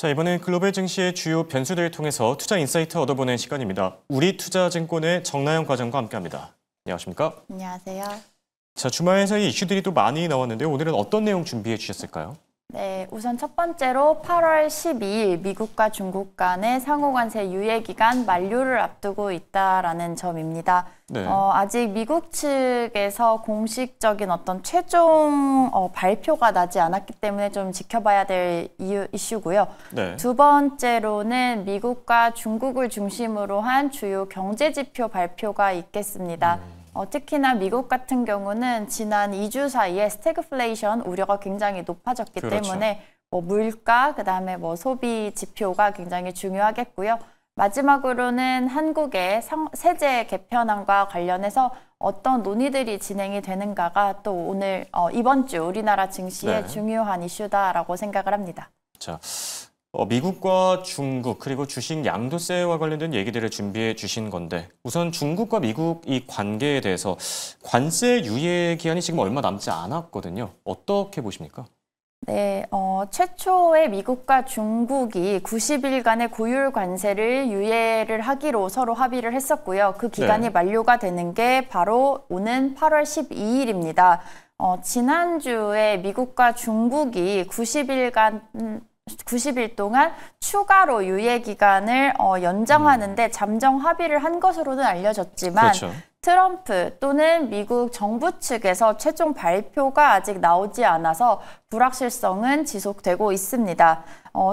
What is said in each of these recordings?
자, 이번엔 글로벌 증시의 주요 변수들을 통해서 투자 인사이트 얻어보는 시간입니다. 우리투자증권의 정나영 과장과 함께합니다. 안녕하십니까? 안녕하세요. 자, 주말 사이 이슈들이 또 많이 나왔는데요. 오늘은 어떤 내용 준비해 주셨을까요? 네, 우선 첫 번째로 8월 12일 미국과 중국 간의 상호관세 유예 기간 만료를 앞두고 있다라는 점입니다. 네. 아직 미국 측에서 공식적인 어떤 최종 발표가 나지 않았기 때문에 좀 지켜봐야 될 이슈고요. 네. 두 번째로는 미국과 중국을 중심으로 한 주요 경제지표 발표가 있겠습니다. 특히나 미국 같은 경우는 지난 2주 사이에 스태그플레이션 우려가 굉장히 높아졌기 그렇죠. 때문에 물가, 그다음에 소비 지표가 굉장히 중요하겠고요. 마지막으로는 한국의 세제 개편안과 관련해서 어떤 논의들이 진행이 되는가가 또 오늘 이번 주 우리나라 증시의 네. 중요한 이슈다라고 생각을 합니다. 자, 미국과 중국 그리고 주식 양도세와 관련된 얘기들을 준비해 주신 건데 우선 중국과 미국 이 관계에 대해서 관세 유예 기한이 지금 얼마 남지 않았거든요. 어떻게 보십니까? 네, 최초에 미국과 중국이 90일간의 고율 관세를 유예를 하기로 서로 합의를 했었고요. 그 기간이 네. 만료가 되는 게 바로 오는 8월 12일입니다. 지난주에 미국과 중국이 90일 동안 추가로 유예 기간을 연장하는데 잠정 합의를 한 것으로는 알려졌지만 그렇죠. 트럼프 또는 미국 정부 측에서 최종 발표가 아직 나오지 않아서 불확실성은 지속되고 있습니다.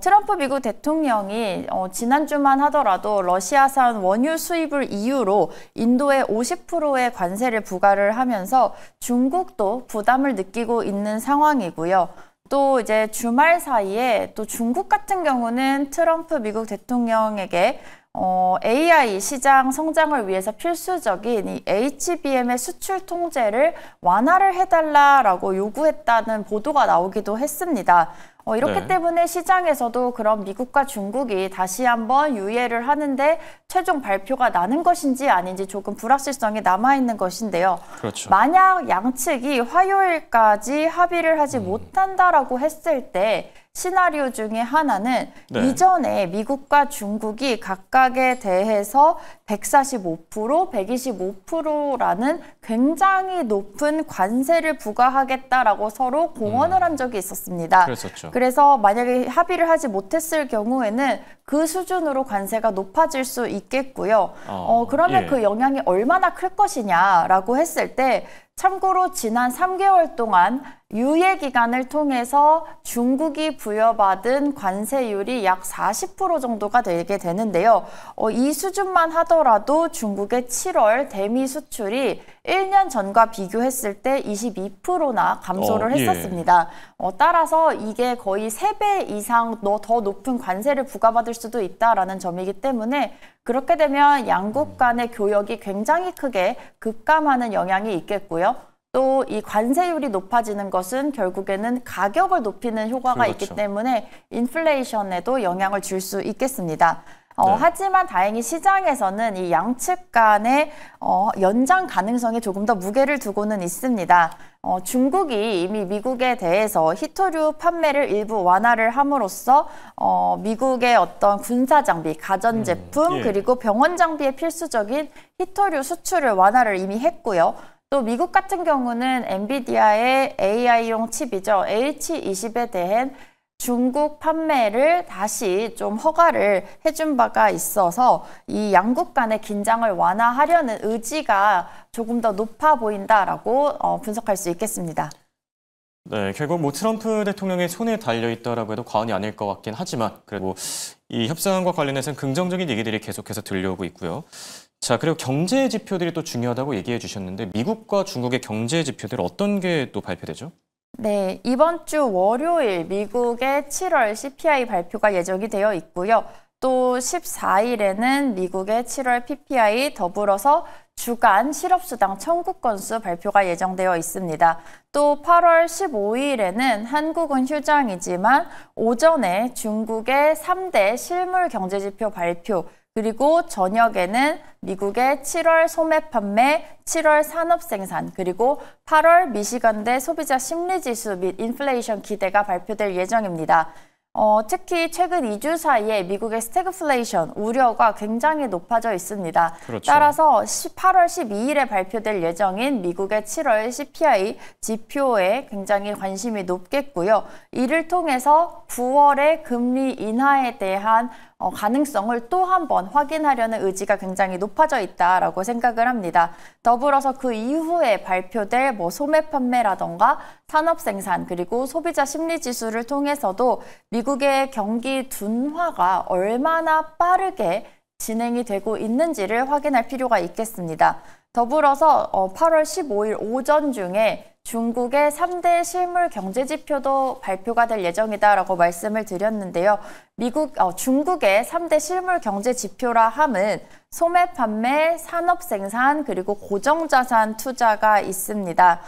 트럼프 미국 대통령이 지난주만 하더라도 러시아산 원유 수입을 이유로 인도에 50%의 관세를 부과를 하면서 중국도 부담을 느끼고 있는 상황이고요. 또 이제 주말 사이에 또 중국 같은 경우는 트럼프 미국 대통령에게 AI 시장 성장을 위해서 필수적인 이 HBM의 수출 통제를 완화를 해달라라고 요구했다는 보도가 나오기도 했습니다. 이렇기 네. 때문에 시장에서도 그럼 미국과 중국이 다시 한번 유예를 하는데 최종 발표가 나는 것인지 아닌지 조금 불확실성이 남아있는 것인데요. 그렇죠. 만약 양측이 화요일까지 합의를 하지 못한다라고 했을 때 시나리오 중에 하나는 네. 이전에 미국과 중국이 각각에 대해서 145%, 125%라는 굉장히 높은 관세를 부과하겠다라고 서로 공언을 한 적이 있었습니다. 그랬었죠. 그래서 만약에 합의를 하지 못했을 경우에는 그 수준으로 관세가 높아질 수 있겠고요. 그러면 예. 그 영향이 얼마나 클 것이냐라고 했을 때 참고로 지난 3개월 동안 유예 기간을 통해서 중국이 부여받은 관세율이 약 40% 정도가 되게 되는데요. 이 수준만 하더라도 중국의 7월 대미 수출이 1년 전과 비교했을 때 22%나 감소를 예. 했었습니다. 따라서 이게 거의 3배 이상 더 높은 관세를 부과받을 수도 있다라는 점이기 때문에 그렇게 되면 양국 간의 교역이 굉장히 크게 급감하는 영향이 있겠고요. 또 이 관세율이 높아지는 것은 결국에는 가격을 높이는 효과가 그렇죠. 있기 때문에 인플레이션에도 영향을 줄 수 있겠습니다. 네. 하지만 다행히 시장에서는 이 양측 간의 연장 가능성에 조금 더 무게를 두고는 있습니다. 중국이 이미 미국에 대해서 히토류 판매를 일부 완화를 함으로써 미국의 어떤 군사 장비, 가전제품 예. 그리고 병원 장비의 필수적인 히토류 수출을 완화를 이미 했고요. 또 미국 같은 경우는 엔비디아의 AI용 칩이죠. H20에 대한 중국 판매를 다시 좀 허가를 해준 바가 있어서 이 양국 간의 긴장을 완화하려는 의지가 조금 더 높아 보인다라고 분석할 수 있겠습니다. 네, 결국 트럼프 대통령의 손에 달려 있다라고 해도 과언이 아닐 것 같긴 하지만 그래도 이 협상과 관련해서는 긍정적인 얘기들이 계속해서 들려오고 있고요. 자, 그리고 경제 지표들이 또 중요하다고 얘기해 주셨는데 미국과 중국의 경제 지표들 어떤 게 또 발표되죠? 네, 이번 주 월요일 미국의 7월 CPI 발표가 예정이 되어 있고요. 또 14일에는 미국의 7월 PPI 더불어서 주간 실업수당 청구 건수 발표가 예정되어 있습니다. 또 8월 15일에는 한국은 휴장이지만 오전에 중국의 3대 실물 경제지표 발표, 그리고 저녁에는 미국의 7월 소매 판매, 7월 산업 생산, 그리고 8월 미시간대 소비자 심리지수 및 인플레이션 기대가 발표될 예정입니다. 특히 최근 2주 사이에 미국의 스태그플레이션 우려가 굉장히 높아져 있습니다. 그렇죠. 따라서 8월 12일에 발표될 예정인 미국의 7월 CPI 지표에 굉장히 관심이 높겠고요. 이를 통해서 9월의 금리 인하에 대한 가능성을 또 한 번 확인하려는 의지가 굉장히 높아져 있다라고 생각을 합니다. 더불어서 그 이후에 발표될 소매 판매라던가 산업 생산 그리고 소비자 심리 지수를 통해서도 미국의 경기 둔화가 얼마나 빠르게 진행이 되고 있는지를 확인할 필요가 있겠습니다. 더불어서 8월 15일 오전 중에 중국의 3대 실물 경제 지표도 발표가 될 예정이다라고 말씀을 드렸는데요. 중국의 3대 실물 경제 지표라 함은 소매 판매, 산업 생산, 그리고 고정자산 투자가 있습니다.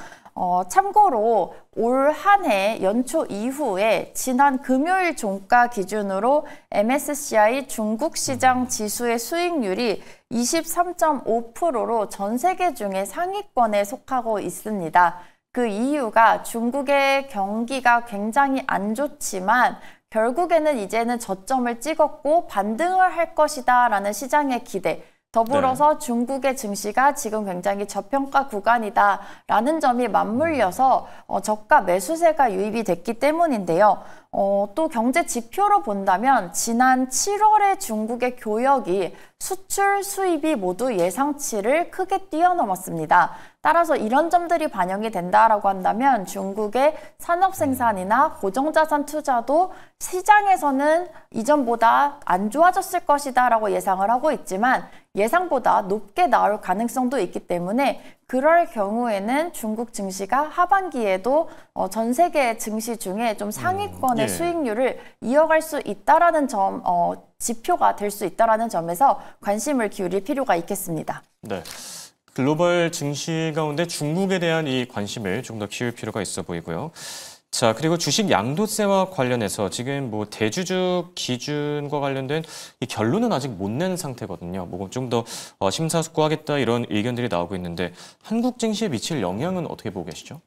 참고로 올 한 해 연초 이후에 지난 금요일 종가 기준으로 MSCI 중국 시장 지수의 수익률이 23.5%로 전 세계 중에 상위권에 속하고 있습니다. 그 이유가 중국의 경기가 굉장히 안 좋지만 결국에는 이제는 저점을 찍었고 반등을 할 것이다라는 시장의 기대, 더불어서 중국의 증시가 지금 굉장히 저평가 구간이다라는 점이 맞물려서 저가 매수세가 유입이 됐기 때문인데요. 또 경제 지표로 본다면 지난 7월에 중국의 교역이 수출, 수입이 모두 예상치를 크게 뛰어넘었습니다. 따라서 이런 점들이 반영이 된다라고 한다면 중국의 산업 생산이나 고정자산 투자도 시장에서는 이전보다 안 좋아졌을 것이다라고 예상을 하고 있지만 예상보다 높게 나올 가능성도 있기 때문에 그럴 경우에는 중국 증시가 하반기에도 전 세계 증시 중에 좀 상위권의 수익률을 이어갈 수 있다라는 점, 지표가 될 수 있다라는 점에서 관심을 기울일 필요가 있겠습니다. 네. 글로벌 증시 가운데 중국에 대한 이 관심을 좀 더 키울 필요가 있어 보이고요. 자, 그리고 주식 양도세와 관련해서 지금 대주주 기준과 관련된 이 결론은 아직 못 낸 상태거든요. 좀 더 심사숙고하겠다 이런 의견들이 나오고 있는데 한국 증시에 미칠 영향은 어떻게 보고 계시죠?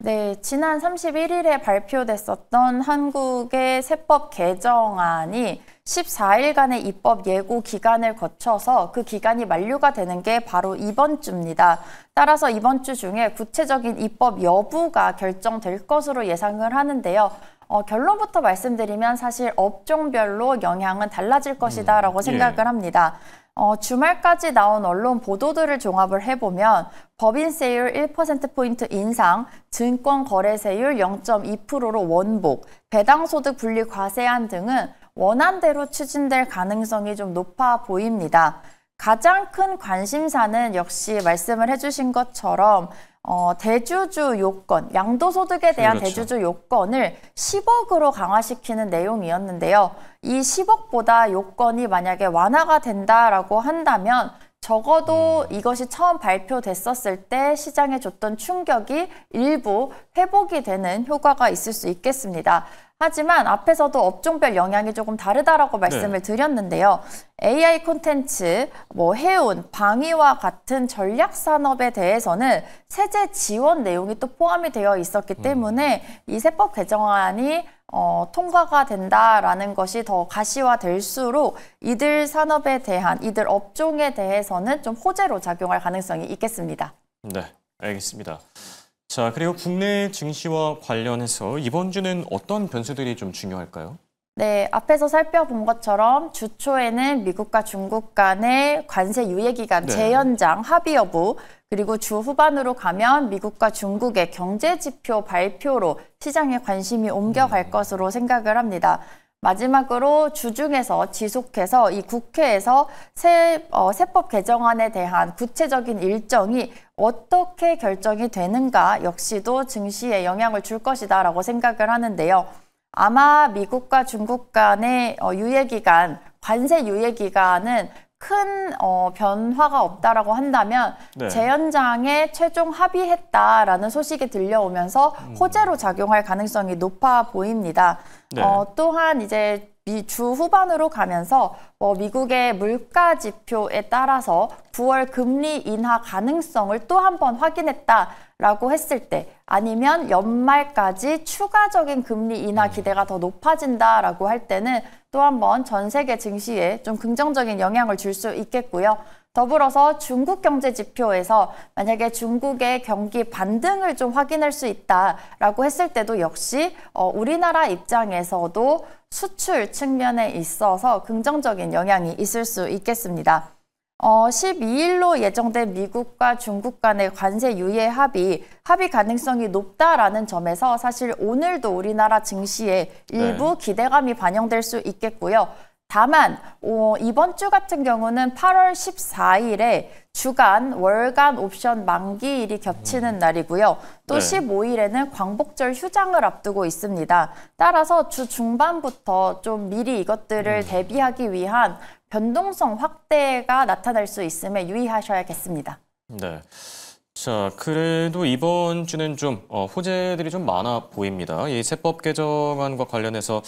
네, 지난 31일에 발표됐었던 한국의 세법 개정안이 14일간의 입법 예고 기간을 거쳐서 그 기간이 만료가 되는 게 바로 이번 주입니다. 따라서 이번 주 중에 구체적인 입법 여부가 결정될 것으로 예상을 하는데요. 결론부터 말씀드리면 사실 업종별로 영향은 달라질 것이다라고 생각을 합니다. 주말까지 나온 언론 보도들을 종합을 해보면 법인세율 1%포인트 인상, 증권거래세율 0.2%로 원복, 배당소득 분리 과세안 등은 원안대로 추진될 가능성이 좀 높아 보입니다. 가장 큰 관심사는 역시 말씀을 해주신 것처럼 대주주 요건, 양도소득에 대한 그렇죠. 대주주 요건을 10억으로 강화시키는 내용이었는데요. 이 10억보다 요건이 만약에 완화가 된다라고 한다면 적어도 이것이 처음 발표됐었을 때 시장에 줬던 충격이 일부 회복이 되는 효과가 있을 수 있겠습니다. 하지만 앞에서도 업종별 영향이 조금 다르다라고 말씀을 드렸는데요. AI 콘텐츠, 해운, 방위와 같은 전략 산업에 대해서는 세제 지원 내용이 또 포함이 되어 있었기 때문에 이 세법 개정안이 통과가 된다라는 것이 더 가시화될수록 이들 산업에 대한, 이들 업종에 대해서는 좀 호재로 작용할 가능성이 있겠습니다. 네, 알겠습니다. 자, 그리고 국내 증시와 관련해서 이번 주는 어떤 변수들이 좀 중요할까요? 네, 앞에서 살펴본 것처럼 주 초에는 미국과 중국 간의 관세 유예 기간 재연장 합의 여부, 그리고 주 후반으로 가면 미국과 중국의 경제 지표 발표로 시장에 관심이 옮겨갈 것으로 생각을 합니다. 마지막으로 주중에서 지속해서 이 국회에서 세법 개정안에 대한 구체적인 일정이 어떻게 결정이 되는가 역시도 증시에 영향을 줄 것이다라고 생각을 하는데요. 아마 미국과 중국 간의 유예기간, 관세 유예기간은 큰 변화가 없다라고 한다면 재연장에 최종 합의했다라는 소식이 들려오면서 호재로 작용할 가능성이 높아 보입니다. 또한 이제 주 후반으로 가면서 미국의 물가 지표에 따라서 9월 금리 인하 가능성을 또 한 번 확인했다라고 했을 때 아니면 연말까지 추가적인 금리 인하 기대가 더 높아진다라고 할 때는 또 한 번 전 세계 증시에 좀 긍정적인 영향을 줄 수 있겠고요. 더불어서 중국 경제 지표에서 만약에 중국의 경기 반등을 좀 확인할 수 있다라고 했을 때도 역시 우리나라 입장에서도 수출 측면에 있어서 긍정적인 영향이 있을 수 있겠습니다. 12일로 예정된 미국과 중국 간의 관세 유예 합의 가능성이 높다라는 점에서 사실 오늘도 우리나라 증시에 일부 기대감이 반영될 수 있겠고요. 다만 이번 주 같은 경우는 8월 14일에 주간, 월간 옵션 만기일이 겹치는 날이고요. 또 15일에는 광복절 휴장을 앞두고 있습니다. 따라서 주 중반부터 좀 미리 이것들을 대비하기 위한 변동성 확대가 나타날 수 있음에 유의하셔야겠습니다. 네. 자, 그래도 이번 주는 좀 호재들이 좀 많아 보입니다. 이 세법 개정안과 관련해서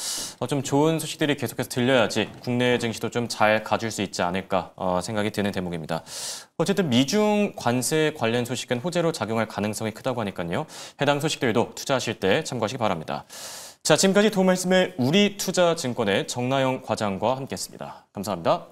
좀 좋은 소식들이 계속해서 들려야지 국내 증시도 좀 잘 가줄 수 있지 않을까 생각이 드는 대목입니다. 어쨌든 미중 관세 관련 소식은 호재로 작용할 가능성이 크다고 하니까요. 해당 소식들도 투자하실 때 참고하시기 바랍니다. 자, 지금까지 도움 말씀을 우리투자증권의 정나영 과장과 함께했습니다. 감사합니다.